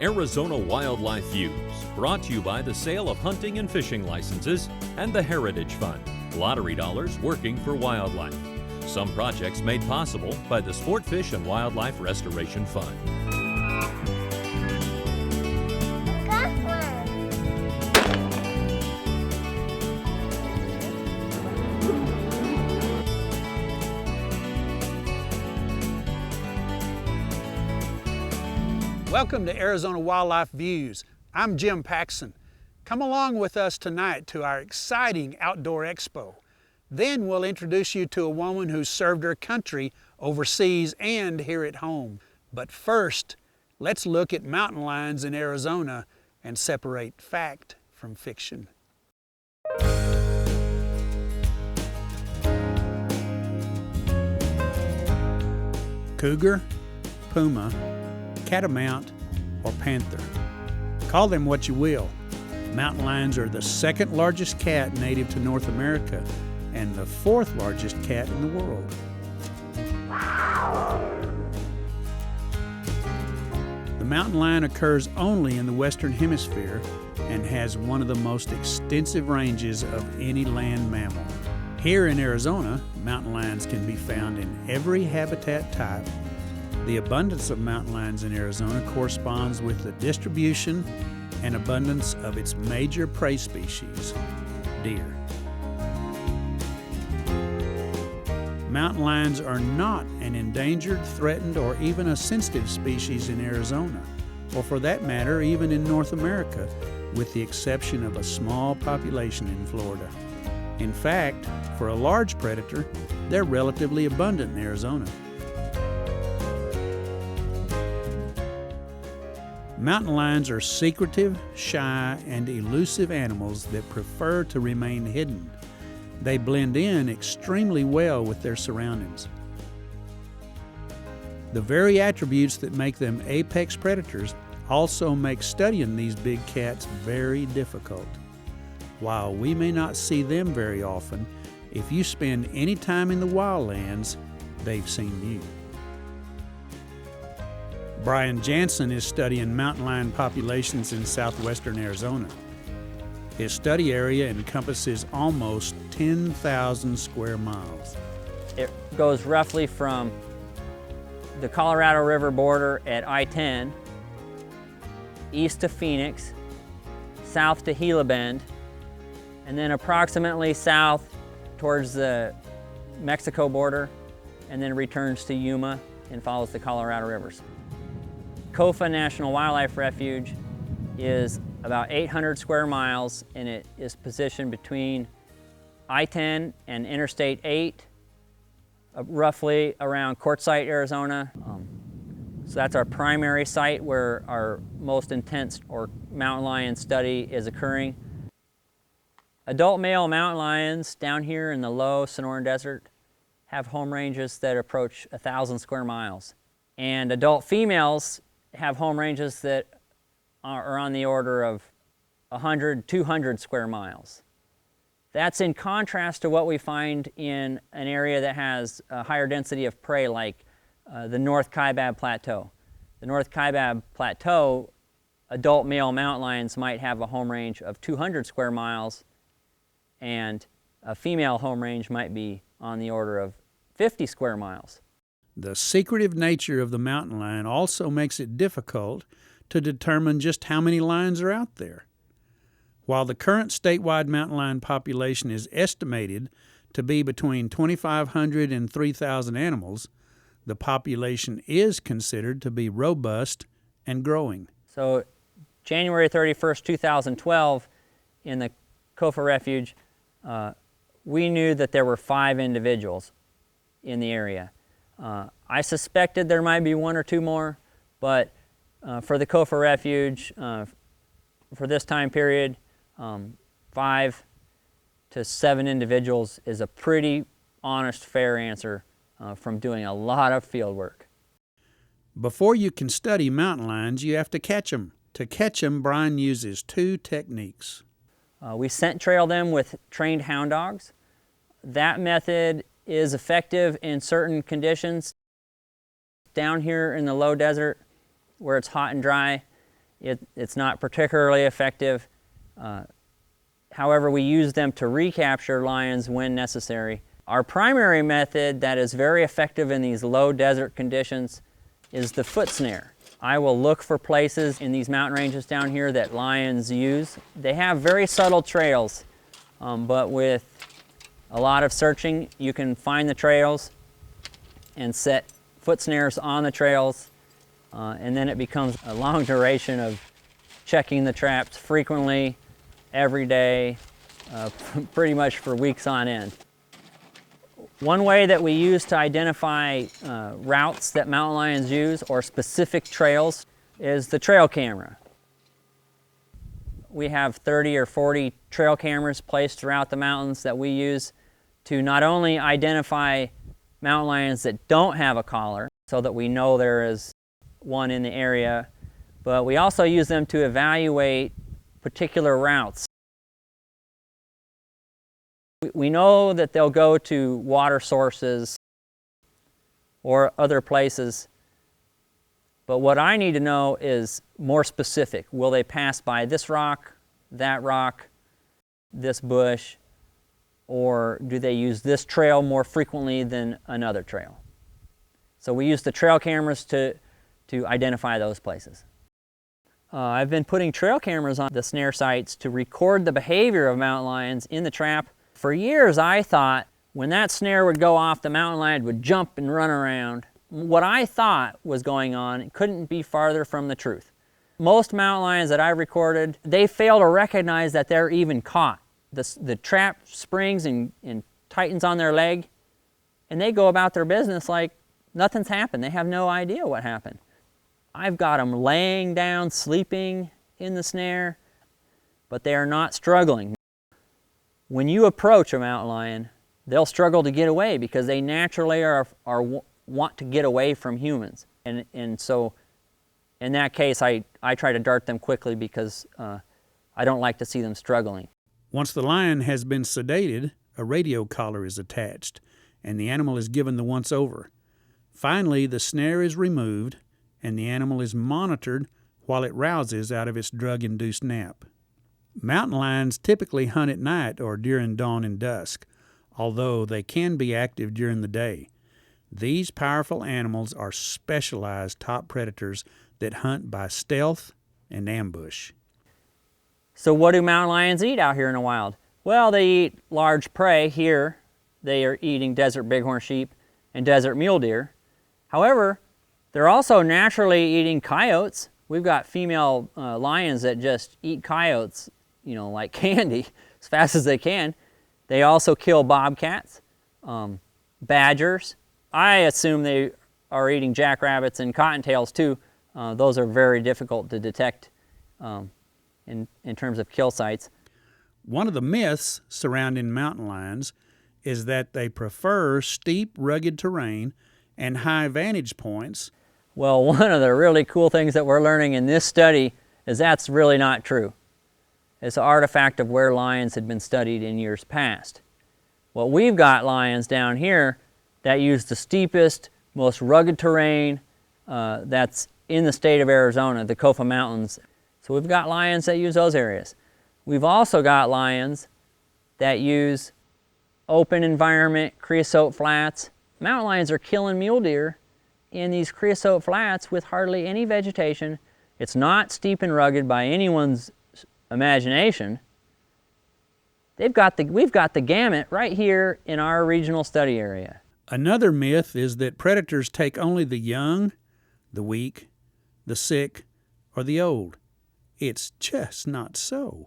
Arizona Wildlife Views, brought to you by the sale of hunting and fishing licenses and the Heritage Fund, lottery dollars working for wildlife. Some projects made possible by the Sport Fish and Wildlife Restoration Fund. Welcome to Arizona Wildlife Views. I'm Jim Paxon. Come along with us tonight to our exciting outdoor expo. Then we'll introduce you to a woman who served her country overseas and here at home. But first, let's look at mountain lions in Arizona and separate fact from fiction. Cougar, puma, catamount, or panther. Call them what you will. Mountain lions are the second largest cat native to North America and the fourth largest cat in the world. The mountain lion occurs only in the Western Hemisphere and has one of the most extensive ranges of any land mammal. Here in Arizona, mountain lions can be found in every habitat type. The abundance of mountain lions in Arizona corresponds with the distribution and abundance of its major prey species, deer. Mountain lions are not an endangered, threatened, or even a sensitive species in Arizona, or for that matter, even in North America, with the exception of a small population in Florida. In fact, for a large predator, they're relatively abundant in Arizona. Mountain lions are secretive, shy, and elusive animals that prefer to remain hidden. They blend in extremely well with their surroundings. The very attributes that make them apex predators also make studying these big cats very difficult. While we may not see them very often, if you spend any time in the wildlands, they've seen you. Brian Jansen is studying mountain lion populations in southwestern Arizona. His study area encompasses almost 10,000 square miles. It goes roughly from the Colorado River border at I-10, east to Phoenix, south to Gila Bend, and then approximately south towards the Mexico border, and then returns to Yuma and follows the Colorado rivers. Kofa National Wildlife Refuge is about 800 square miles, and it is positioned between I-10 and Interstate 8, roughly around Quartzsite, Arizona. So that's our primary site where our most intense mountain lion study is occurring. Adult male mountain lions down here in the low Sonoran Desert have home ranges that approach 1,000 square miles. And adult females have home ranges that are on the order of 100, 200 square miles. That's in contrast to what we find in an area that has a higher density of prey, like the North Kaibab Plateau. The North Kaibab Plateau, adult male mountain lions might have a home range of 200 square miles, and a female home range might be on the order of 50 square miles. The secretive nature of the mountain lion also makes it difficult to determine just how many lions are out there. While the current statewide mountain lion population is estimated to be between 2,500 and 3,000 animals, the population is considered to be robust and growing. So January 31st, 2012, in the Kofa Refuge, we knew that there were 5 individuals in the area. I suspected there might be 1 or 2 more, but for the Kofa Refuge, for this time period, 5 to 7 individuals is a pretty honest, fair answer from doing a lot of field work. Before you can study mountain lions, you have to catch them. To catch them, Brian uses 2 techniques. We scent trail them with trained hound dogs. That method is effective in certain conditions. Down here in the low desert, where it's hot and dry, It's not particularly effective. However, we use them to recapture lions when necessary. Our primary method that is very effective in these low desert conditions is the foot snare. I will look for places in these mountain ranges down here that lions use. They have very subtle trails, but with a lot of searching, you can find the trails and set foot snares on the trails, and then it becomes a long duration of checking the traps frequently, every day, pretty much for weeks on end. One way that we use to identify routes that mountain lions use or specific trails is the trail camera. We have 30 or 40 trail cameras placed throughout the mountains that we use to not only identify mountain lions that don't have a collar so that we know there is one in the area, but we also use them to evaluate particular routes. We know that they'll go to water sources or other places, but what I need to know is more specific. Will they pass by this rock, this bush, or do they use this trail more frequently than another trail? So we use the trail cameras to identify those places. I've been putting trail cameras on the snare sites to record the behavior of mountain lions in the trap. For years, I thought when that snare would go off, the mountain lion would jump and run around. What I thought was going on couldn't be farther from the truth. Most mountain lions that I recorded, they fail to recognize that they're even caught. The trap springs and tightens on their leg, and they go about their business like nothing's happened. They have no idea what happened. I've got them laying down, sleeping in the snare, but they are not struggling. When you approach a mountain lion, they'll struggle to get away because they naturally want to get away from humans. And so in that case, I try to dart them quickly because I don't like to see them struggling. Once the lion has been sedated, a radio collar is attached, and the animal is given the once-over. Finally, the snare is removed, and the animal is monitored while it rouses out of its drug-induced nap. Mountain lions typically hunt at night or during dawn and dusk, although they can be active during the day. These powerful animals are specialized top predators that hunt by stealth and ambush. So what do mountain lions eat out here in the wild? Well, they eat large prey. Here, they are eating desert bighorn sheep and desert mule deer. However, they're also naturally eating coyotes. We've got female lions that just eat coyotes, like candy, as fast as they can. They also kill bobcats, badgers. I assume they are eating jackrabbits and cottontails too. Those are very difficult to detect in terms of kill sites. One of the myths surrounding mountain lions is that they prefer steep, rugged terrain and high vantage points. Well, one of the really cool things that we're learning in this study is that's really not true. It's an artifact of where lions had been studied in years past. Well, we've got lions down here that use the steepest, most rugged terrain that's in the state of Arizona, the Kofa Mountains. So we've got lions that use those areas. We've also got lions that use open environment, creosote flats. Mountain lions are killing mule deer in these creosote flats with hardly any vegetation. It's not steep and rugged by anyone's imagination. We've got the gamut right here in our regional study area. Another myth is that predators take only the young, the weak, the sick, or the old. It's just not so.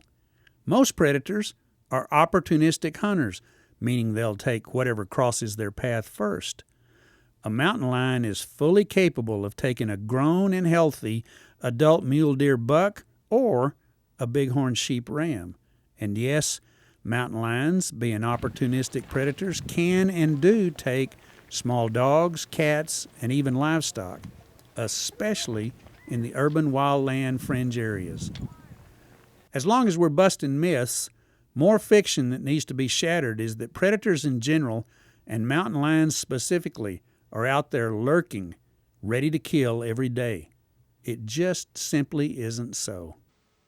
Most predators are opportunistic hunters, meaning they'll take whatever crosses their path first. A mountain lion is fully capable of taking a grown and healthy adult mule deer buck or a bighorn sheep ram. And yes, mountain lions, being opportunistic predators, can and do take small dogs, cats, and even livestock, especially in the urban wildland fringe areas. As long as we're busting myths, more fiction that needs to be shattered is that predators in general, and mountain lions specifically, are out there lurking, ready to kill every day. It just simply isn't so.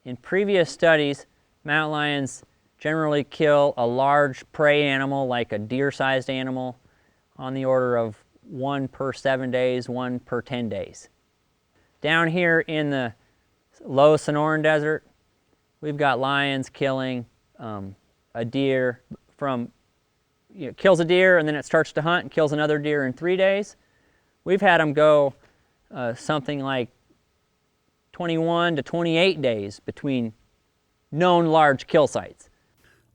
In previous studies, mountain lions generally kill a large prey animal like a deer-sized animal on the order of 1 per 7 days, 1 per 10 days. Down here in the low Sonoran Desert, we've got lions killing a deer from, kills a deer and then it starts to hunt and kills another deer in 3 days. We've had them go something like 21 to 28 days between known large kill sites.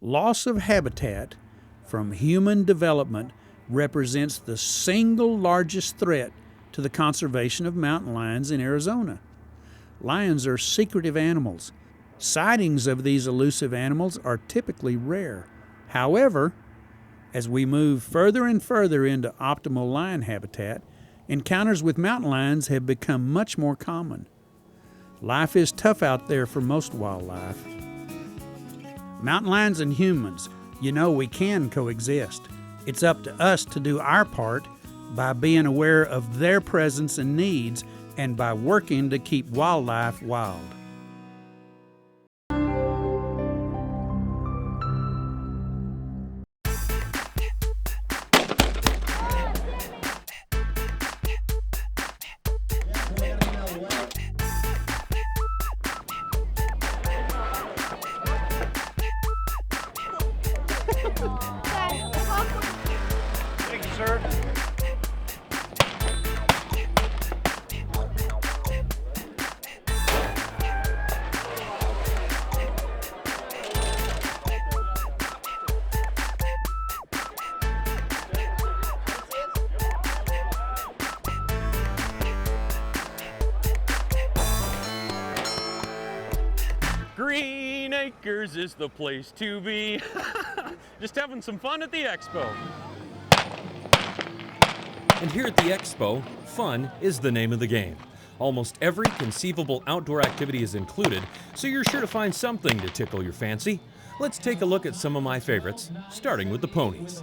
Loss of habitat from human development represents the single largest threat to the conservation of mountain lions in Arizona. Lions are secretive animals. Sightings of these elusive animals are typically rare. However, as we move further and further into optimal lion habitat, encounters with mountain lions have become much more common. Life is tough out there for most wildlife. Mountain lions and humans, we can coexist. It's up to us to do our part by being aware of their presence and needs and by working to keep wildlife wild. Thank you, sir. Green Acres is the place to be. Just having some fun at the Expo. And here at the Expo, fun is the name of the game. Almost every conceivable outdoor activity is included, so you're sure to find something to tickle your fancy. Let's take a look at some of my favorites, starting with the ponies.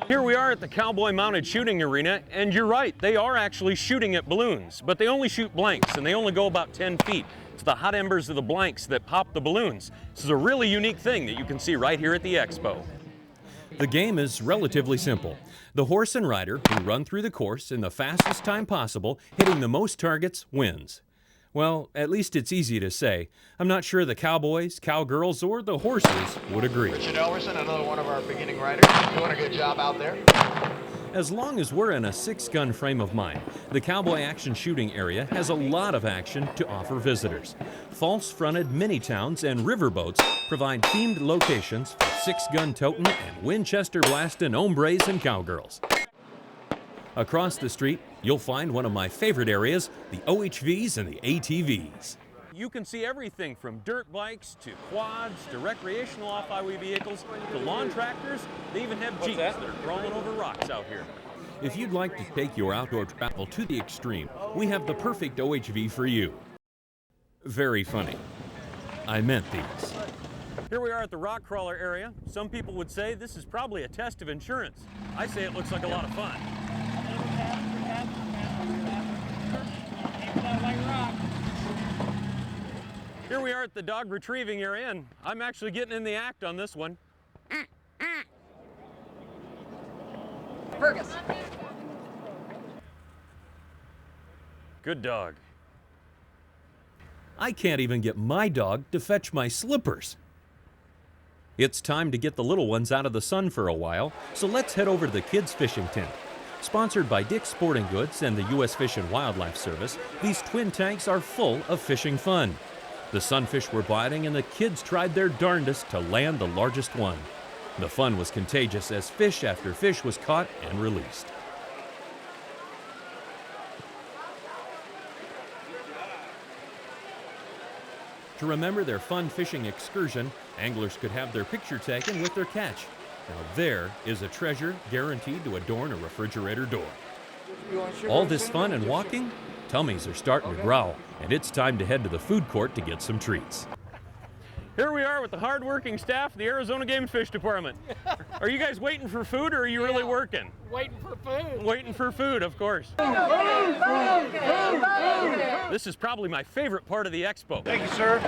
Here we are at the Cowboy Mounted Shooting Arena, and you're right, they are actually shooting at balloons, but they only shoot blanks, and they only go about 10 feet. It's the hot embers of the blanks that pop the balloons. This is a really unique thing that you can see right here at the Expo. The game is relatively simple. The horse and rider who run through the course in the fastest time possible, hitting the most targets, wins. Well, at least it's easy to say. I'm not sure the cowboys, cowgirls, or the horses would agree. Richard Elverson, another one of our beginning riders, doing a good job out there. As long as we're in a 6-gun frame of mind, the Cowboy Action Shooting Area has a lot of action to offer visitors. False-fronted mini-towns and riverboats provide themed locations for 6-gun toting and Winchester blasting hombres and cowgirls. Across the street, you'll find one of my favorite areas, the OHVs and the ATVs. You can see everything from dirt bikes to quads to recreational off-highway vehicles to lawn tractors. They even have Jeeps that are crawling over rocks out here. If you'd like to take your outdoor travel to the extreme, we have the perfect OHV for you. Very funny. I meant these. Here we are at the rock crawler area. Some people would say this is probably a test of insurance. I say it looks like a lot of fun. Here we are at the dog retrieving area, and I'm actually getting in the act on this one. Fergus. Good dog. I can't even get my dog to fetch my slippers. It's time to get the little ones out of the sun for a while, so let's head over to the kids' fishing tent. Sponsored by Dick's Sporting Goods and the U.S. Fish and Wildlife Service, these twin tanks are full of fishing fun. The sunfish were biting and the kids tried their darndest to land the largest one. The fun was contagious as fish after fish was caught and released. To remember their fun fishing excursion, anglers could have their picture taken with their catch. Now there is a treasure guaranteed to adorn a refrigerator door. All this fun and walking? Tummies are starting to growl, and it's time to head to the food court to get some treats. Here we are with the hard-working staff of the Arizona Game and Fish Department. Are you guys waiting for food, or are you really working? Waiting for food. Waiting for food, of course. Food. This is probably my favorite part of the expo. Thank you, sir.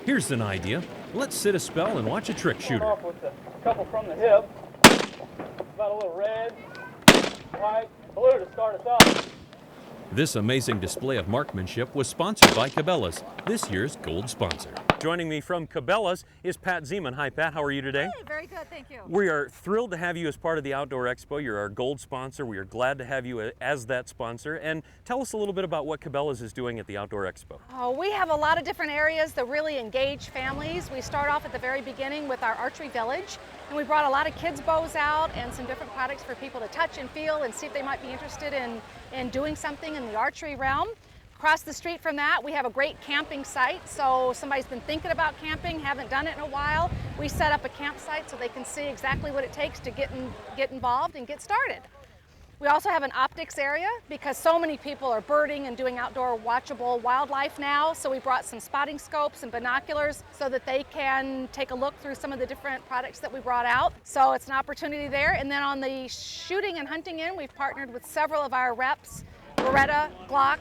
Here's an idea. Let's sit a spell and watch a trick shooter. Off with a couple from the hip. About a little red, white, blue to start us off. This amazing display of marksmanship was sponsored by Cabela's, this year's gold sponsor. Joining me from Cabela's is Pat Zeman. Hi, Pat. How are you today? Hey, very good, thank you. We are thrilled to have you as part of the Outdoor Expo. You're our gold sponsor. We are glad to have you as that sponsor. And tell us a little bit about what Cabela's is doing at the Outdoor Expo. We have a lot of different areas that really engage families. We start off at the very beginning with our archery village, and we brought a lot of kids' bows out and some different products for people to touch and feel and see if they might be interested in doing something in the archery realm. Across the street from that, we have a great camping site. So somebody's been thinking about camping, haven't done it in a while. We set up a campsite so they can see exactly what it takes to get involved and get started. We also have an optics area because so many people are birding and doing outdoor watchable wildlife now. So we brought some spotting scopes and binoculars so that they can take a look through some of the different products that we brought out. So it's an opportunity there. And then on the shooting and hunting end, we've partnered with several of our reps, Beretta, Glock,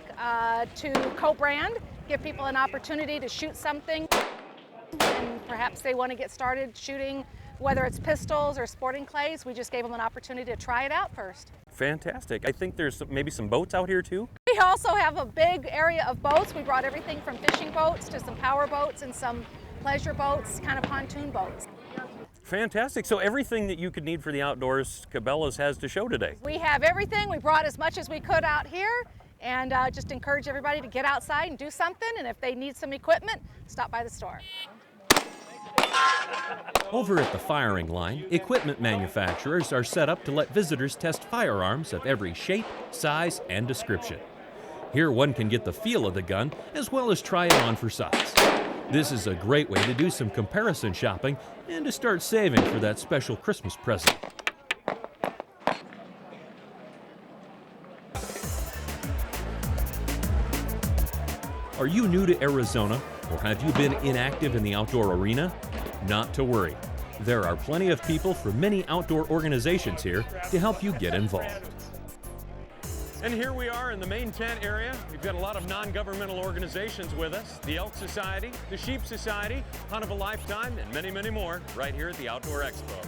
to co-brand, give people an opportunity to shoot something, and perhaps they want to get started shooting, whether it's pistols or sporting clays. We just gave them an opportunity to try it out first. Fantastic. I think there's maybe some boats out here too. We also have a big area of boats. We brought everything from fishing boats to some power boats and some pleasure boats, kind of pontoon boats. Fantastic. So everything that you could need for the outdoors, Cabela's has to show today. We have everything. We brought as much as we could out here, and just encourage everybody to get outside and do something. And if they need some equipment, stop by the store. Over at the firing line, equipment manufacturers are set up to let visitors test firearms of every shape, size, and description. Here one can get the feel of the gun as well as try it on for size. This is a great way to do some comparison shopping and to start saving for that special Christmas present. Are you new to Arizona, or have you been inactive in the outdoor arena? Not to worry. There are plenty of people from many outdoor organizations here to help you get involved. And here we are in the main tent area. We've got a lot of non-governmental organizations with us. The Elk Society, the Sheep Society, Hunt of a Lifetime, and many, many more right here at the Outdoor Expo.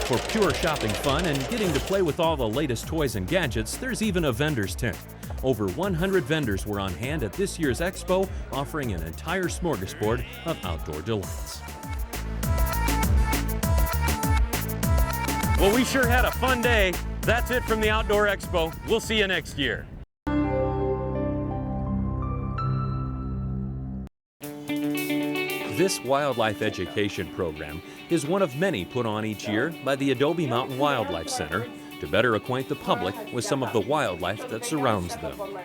For pure shopping fun and getting to play with all the latest toys and gadgets, there's even a vendor's tent. Over 100 vendors were on hand at this year's Expo, offering an entire smorgasbord of outdoor delights. Well, we sure had a fun day. That's it from the Outdoor Expo. We'll see you next year. This wildlife education program is one of many put on each year by the Adobe Mountain Wildlife Center to better acquaint the public with some of the wildlife that surrounds them.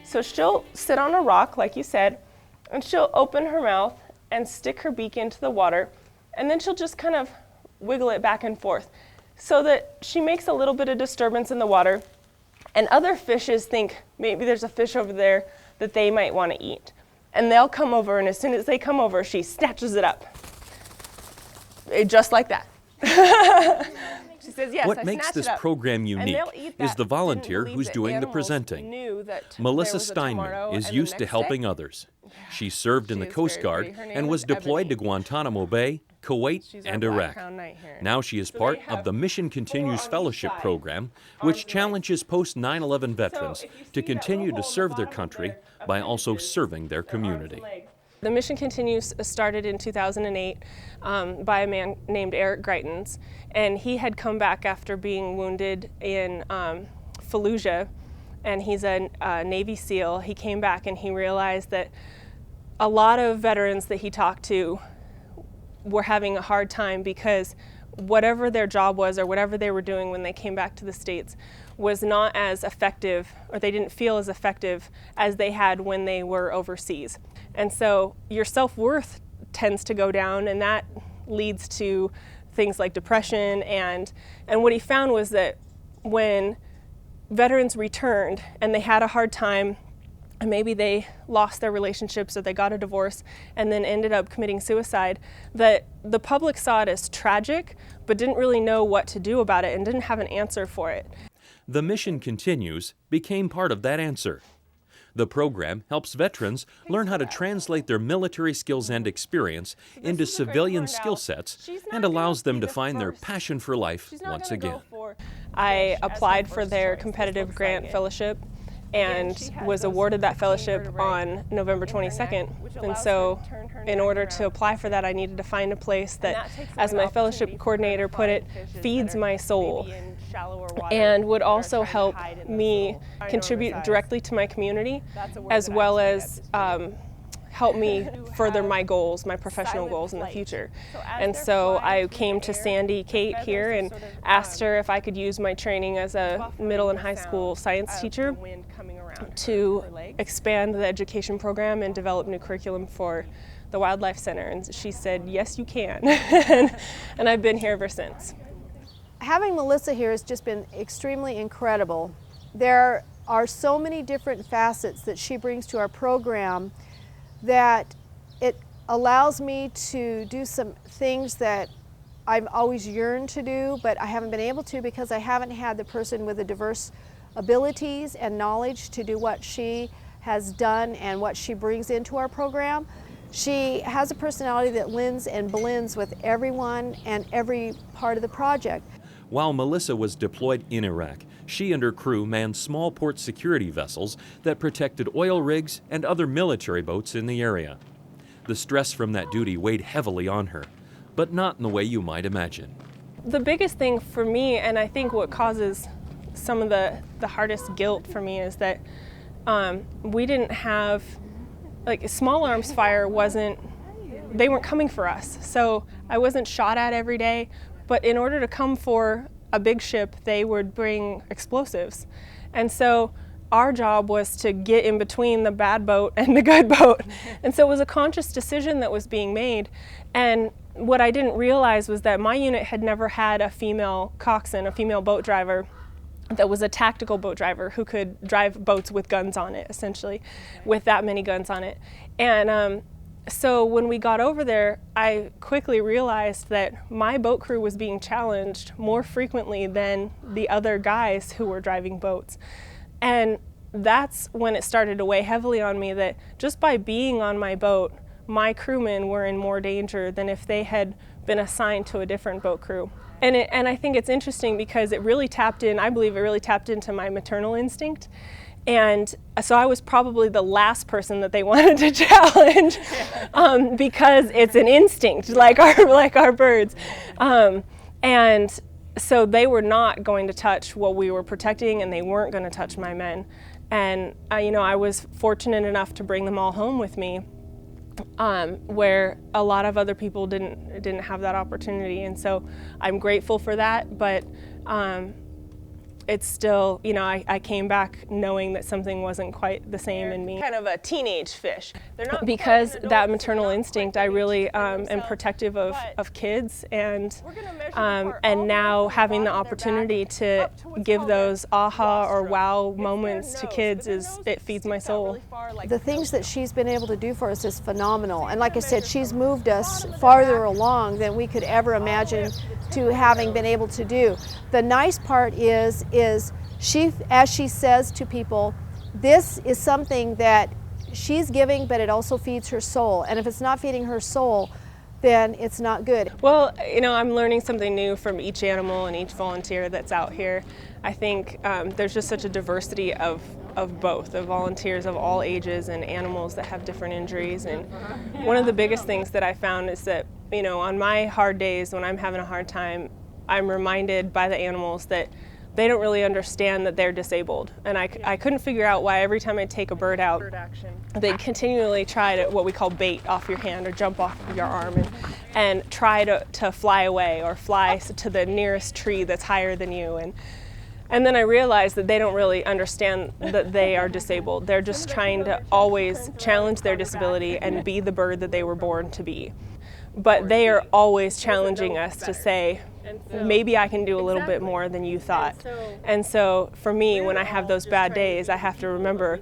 So she'll sit on a rock, like you said, and she'll open her mouth and stick her beak into the water, and then she'll just kind of wiggle it back and forth so that she makes a little bit of disturbance in the water, and other fishes think maybe there's a fish over there that they might want to eat. And they'll come over, and as soon as they come over, she snatches it up. Just like that. She says, yes, what makes this program unique is the volunteer who's doing the presenting. Melissa Steinman is used to helping others. She served in the Coast Guard and was deployed to Guantanamo Bay, Kuwait, and Iraq. Now she is part of the Mission Continues Fellowship Program, which challenges post-9/11 veterans to continue to serve their country by also serving their community. The Mission Continues started in 2008 by a man named Eric Greitens, and he had come back after being wounded in Fallujah, and he's a Navy SEAL. He came back and he realized that a lot of veterans that he talked to were having a hard time because whatever their job was or whatever they were doing when they came back to the States was not as effective, or they didn't feel as effective as they had when they were overseas. And so your self-worth tends to go down, and that leads to things like depression. And what he found was that when veterans returned and they had a hard time, and maybe they lost their relationships or they got a divorce and then ended up committing suicide, that the public saw it as tragic but didn't really know what to do about it and didn't have an answer for it. The Mission Continues became part of that answer. The program helps veterans learn how to translate their military skills and experience into civilian skill sets and allows them to find their passion for life once again. I applied for their competitive grant fellowship and was awarded that fellowship on November 22nd. And so in order to apply for that, I needed to find a place that, as my fellowship coordinator put it, feeds my soul and would also help me contribute directly to my community, as well as help me further my goals, my professional goals in the future. And so I came to Sandy Kate here and asked her if I could use my training as a middle and high school science teacher to expand the education program and develop new curriculum for the Wildlife Center. And she said, yes, you can. And I've been here ever since. Having Melissa here has just been extremely incredible. There are so many different facets that she brings to our program that it allows me to do some things that I've always yearned to do, but I haven't been able to because I haven't had the person with the diverse abilities and knowledge to do what she has done and what she brings into our program. She has a personality that lends and blends with everyone and every part of the project. While Melissa was deployed in Iraq, she and her crew manned small port security vessels that protected oil rigs and other military boats in the area. The stress from that duty weighed heavily on her, but not in the way you might imagine. The biggest thing for me, and I think what causes some of the hardest guilt for me, is that we didn't have, like, small arms fire they weren't coming for us. So I wasn't shot at every day, but in order to come for a big ship, they would bring explosives. And so our job was to get in between the bad boat and the good boat. And so it was a conscious decision that was being made. And what I didn't realize was that my unit had never had a female coxswain, a female boat driver, that was a tactical boat driver who could drive boats with guns on it, essentially, with that many guns on it. And so when we got over there, I quickly realized that my boat crew was being challenged more frequently than the other guys who were driving boats. And that's when it started to weigh heavily on me that just by being on my boat, my crewmen were in more danger than if they had been assigned to a different boat crew. And I think it's interesting because it really tapped in, I believe it really tapped into my maternal instinct. And so I was probably the last person that they wanted to challenge because it's an instinct, like our birds. And so they were not going to touch what we were protecting, and they weren't going to touch my men. And I was fortunate enough to bring them all home with me, where a lot of other people didn't have that opportunity. And so I'm grateful for that, but it's still, I came back knowing that something wasn't quite the same in me. Kind of a teenage fish. Because that maternal instinct, I really am protective of kids, and now having the opportunity to give those aha or wow moments to kids, it feeds my soul. The things that she's been able to do for us is phenomenal. And like I said, she's moved us farther along than we could ever imagine to having been able to do. The nice part is she, as she says to people, this is something that she's giving, but it also feeds her soul. And if it's not feeding her soul, then it's not good. Well, I'm learning something new from each animal and each volunteer that's out here. I think there's just such a diversity of both, of volunteers of all ages and animals that have different injuries. And one of the biggest things that I found is that, on my hard days when I'm having a hard time, I'm reminded by the animals that they don't really understand that they're disabled. And I couldn't figure out why every time I take a bird out, they continually try to, what we call bait off your hand or jump off of your arm and try to fly away or fly to the nearest tree that's higher than you. And then I realized that they don't really understand that they are disabled. They're just trying to always challenge their disability and be the bird that they were born to be. But they are always challenging us to say, maybe I can do a little bit more than you thought. And so for me, when I have those bad days, I have to remember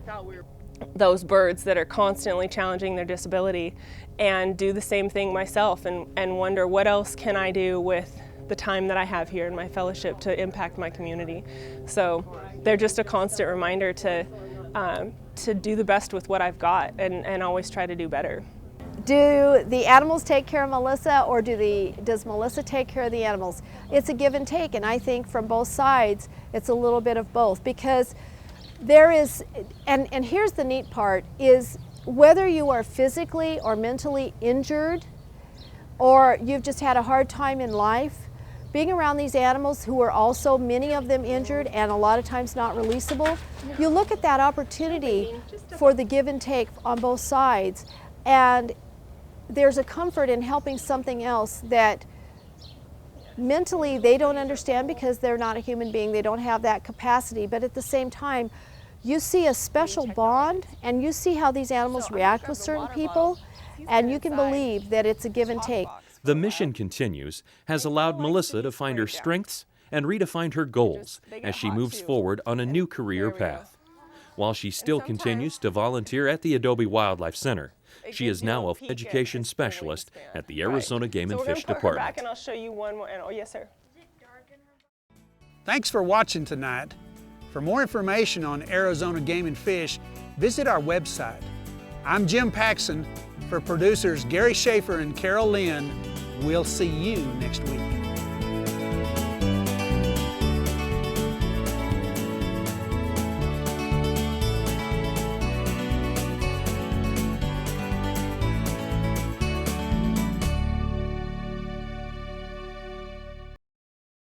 those birds that are constantly challenging their disability and do the same thing myself and wonder what else can I do with the time that I have here in my fellowship to impact my community. So they're just a constant reminder to do the best with what I've got and always try to do better. Do the animals take care of Melissa, or does Melissa take care of the animals? It's a give and take, and I think from both sides it's a little bit of both, because there is, and here's the neat part, is whether you are physically or mentally injured, or you've just had a hard time in life, being around these animals who are also, many of them injured and a lot of times not releasable, you look at that opportunity for the give and take on both sides, and there's a comfort in helping something else that mentally they don't understand because they're not a human being, they don't have that capacity, but at the same time, you see a special bond and you see how these animals react with certain people, and you can believe that it's a give and take. The Mission Continues has allowed Melissa to find her strengths and redefine her goals as she moves forward on a new career path. While she still continues to volunteer at the Adobe Wildlife Center, she is now an education specialist at the Arizona Game and Fish Department. Back and I'll show you one more. Oh, yes, sir. Thanks for watching tonight. For more information on Arizona Game and Fish, visit our website. I'm Jim Paxon. For producers Gary Schafer and Carol Lynde, we'll see you next week.